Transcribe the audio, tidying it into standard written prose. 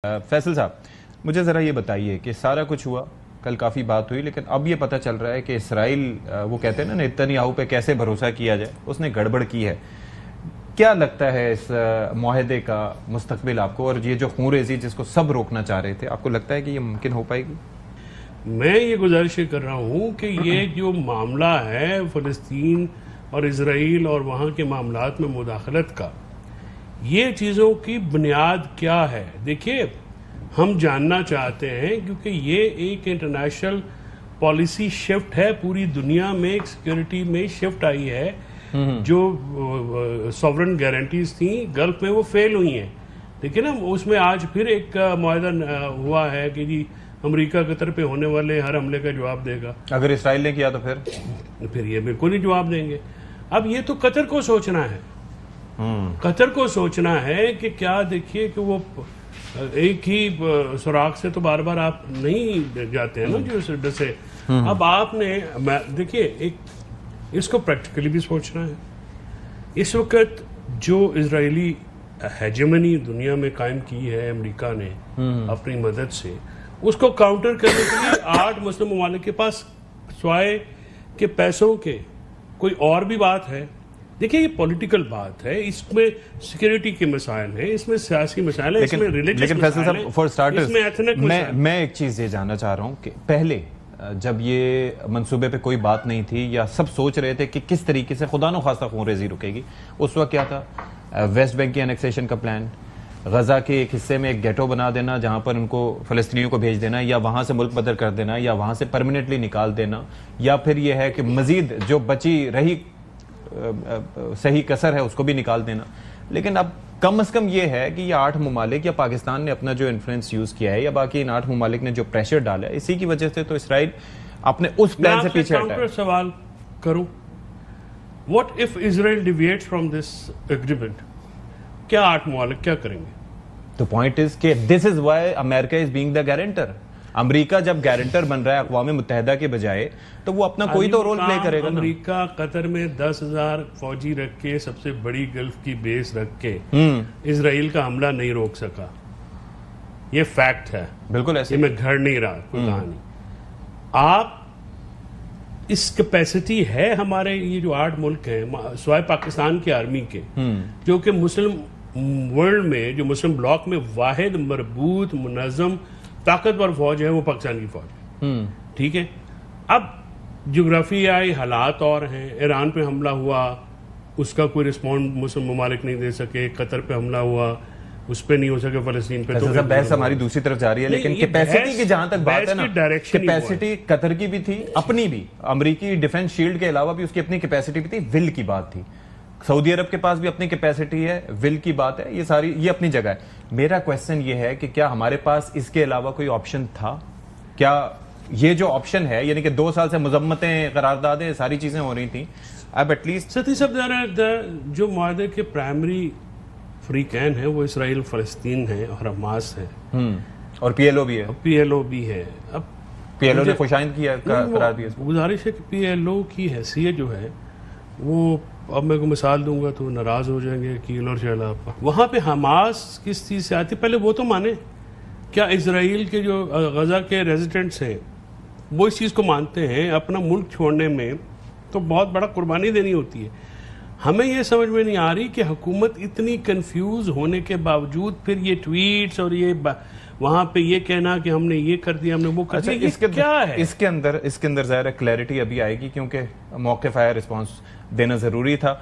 फैसल साहब, मुझे ज़रा ये बताइए कि सारा कुछ हुआ, कल काफ़ी बात हुई, लेकिन अब ये पता चल रहा है कि इसराइल, वो कहते हैं ना नेतन्याहू पे कैसे भरोसा किया जाए, उसने गड़बड़ की है। क्या लगता है इस मुआहदे का मुस्तकबिल आपको, और ये जो खून-रेज़ी जिसको सब रोकना चाह रहे थे, आपको लगता है कि ये मुमकिन हो पाएगी? मैं ये गुजारिश कर रहा हूँ कि ये जो मामला है फ़लस्तीन और इसराइल और वहाँ के मामलात में मुदाखलत का, ये चीज़ों की बुनियाद क्या है? देखिए, हम जानना चाहते हैं क्योंकि ये एक इंटरनेशनल पॉलिसी शिफ्ट है, पूरी दुनिया में एक सिक्योरिटी में शिफ्ट आई है। जो सॉवरेन गारंटीज थी गल्फ में वो फेल हुई हैं। देखिए ना, उसमें आज फिर एक मुआहदा हुआ है कि जी अमेरिका कतर पे होने वाले हर हमले का जवाब देगा। अगर इसराइल ने किया तो फिर ये बिल्कुल ही जवाब देंगे। अब ये तो कतर को सोचना है, कतर को सोचना है कि क्या, देखिए कि वो एक ही सुराख से तो बार बार आप नहीं जाते हैं ना जो डसे। अब आपने देखिए, एक इसको प्रैक्टिकली भी सोचना है। इस वक्त जो इजरायली हेजेमनी दुनिया में कायम की है अमेरिका ने अपनी मदद से, उसको काउंटर करने के लिए 8 मुस्लिम ममालिक के पास स्वाय के पैसों के कोई और भी बात है। देखिए, ये पॉलिटिकल बात है, इसमें सिक्योरिटी के मसाइल हैं, इसमें सियासी मसाइल हैं, इसमें रिलीजियस मसाइल हैं, फॉर स्टार्टर्स, इसमें एथनिक मसाइल। मैं एक चीज ये जानना चाह रहा हूँ कि पहले जब ये मंसूबे पे कोई बात नहीं थी या सब सोच रहे थे कि किस तरीके से खुदा न खास्ता खून-रेज़ी रुकेगी, उस वक्त क्या था? वेस्ट बैंक की एनेक्सेशन का प्लान, गजा के एक हिस्से में एक गेटो बना देना जहां पर उनको फ़लस्तीनियों को भेज देना, या वहां से मुल्क बदर कर देना, या वहां से परमानेंटली निकाल देना, या फिर यह है कि मजीद जो बची रही सही कसर है उसको भी निकाल देना। लेकिन अब कम से कम ये है कि ये 8 ममालिक या पाकिस्तान ने अपना जो इन्फ्लुएंस यूज किया है, या बाकी इन 8 ममालिक ने जो प्रेशर डाला है, इसी की वजह से तो इसराइल अपने उस प्लान से पीछे हटा है। सवाल करूं, what if Israel deviates from this agreement? क्या 8 ममालिक क्या करेंगे? तो पॉइंट इज कि this is why America is being the guarantor. America जब गारंटर बन रहा है अक़वाम मुत्तहिदा के बजाय, तो वो अपना कोई तो रोल प्ले करेगा। अमेरिका कतर में 10,000 फौजी रख के, सबसे बड़ी गल्फ की बेस रख के इसराइल का हमला नहीं रोक सका। ये फैक्ट है, बिल्कुल ऐसे। ये मैं घर नहीं रहा कोई कहानी। आप इस कैपेसिटी है हमारे ये जो 8 मुल्क हैं स्वाय पाकिस्तान की आर्मी के, जो कि मुस्लिम वर्ल्ड में, जो मुस्लिम ब्लॉक में वाहिद मरबूत मुनज़्ज़म ताकतवर फौज है, वो पाकिस्तान की फौज है। ठीक है, अब जोग्राफियाई हालात और हैं। ईरान पे हमला हुआ, उसका कोई रिस्पॉन्ड मुस्लिम ममालिक नहीं दे सके। कतर पे हमला हुआ, उस पर नहीं हो सके। फ़लस्तीन पे तो बहस हमारी दूसरी तरफ जा रही है, लेकिन कैपेसिटी की जहां तक बात है ना, कैपेसिटी कतर की भी थी, अपनी भी, अमेरिकी डिफेंस शील्ड के अलावा भी उसकी अपनी कैपेसिटी भी थी। विल की बात थी, सऊदी अरब के पास भी अपनी कैपेसिटी है, विल की बात है, ये सारी ये अपनी जगह है। मेरा क्वेश्चन ये है कि क्या हमारे पास इसके अलावा कोई ऑप्शन था? क्या ये जो ऑप्शन है, यानी कि 2 साल से मुजम्मतें, करारदादें, सारी चीजें हो रही थी, अब एटलीस्ट सती सब जो मुआहदे के प्राइमरी फ्रीकैन है वो इसराइल, फलस्तीन है और हमास है, और पीएलओ भी है। पीएलओ भी है। अब पीएलओ ने खुशाइंद किया, करार दिया। गुजारिश है कि पीएलओ की हैसियत जो है वो, अब मैं को मिसाल दूंगा तो नाराज हो जाएंगे कील और शैलाब। वहां पे हमास किस चीज से आती, पहले वो तो माने। क्या इसराइल के जो गजा के रेजिडेंट्स हैं वो इस चीज को मानते हैं? अपना मुल्क छोड़ने में तो बहुत बड़ा कुर्बानी देनी होती है। हमें ये समझ में नहीं आ रही कि हुकूमत इतनी कंफ्यूज होने के बावजूद फिर ये ट्वीट्स और ये वहां पे ये कहना कि हमने ये कर दिया, हमने वो कर दिया, इसके क्या है? इसके अंदर ज़ाहिर क्लैरिटी अभी आएगी, क्योंकि मौके फायर रिस्पांस देना जरूरी था।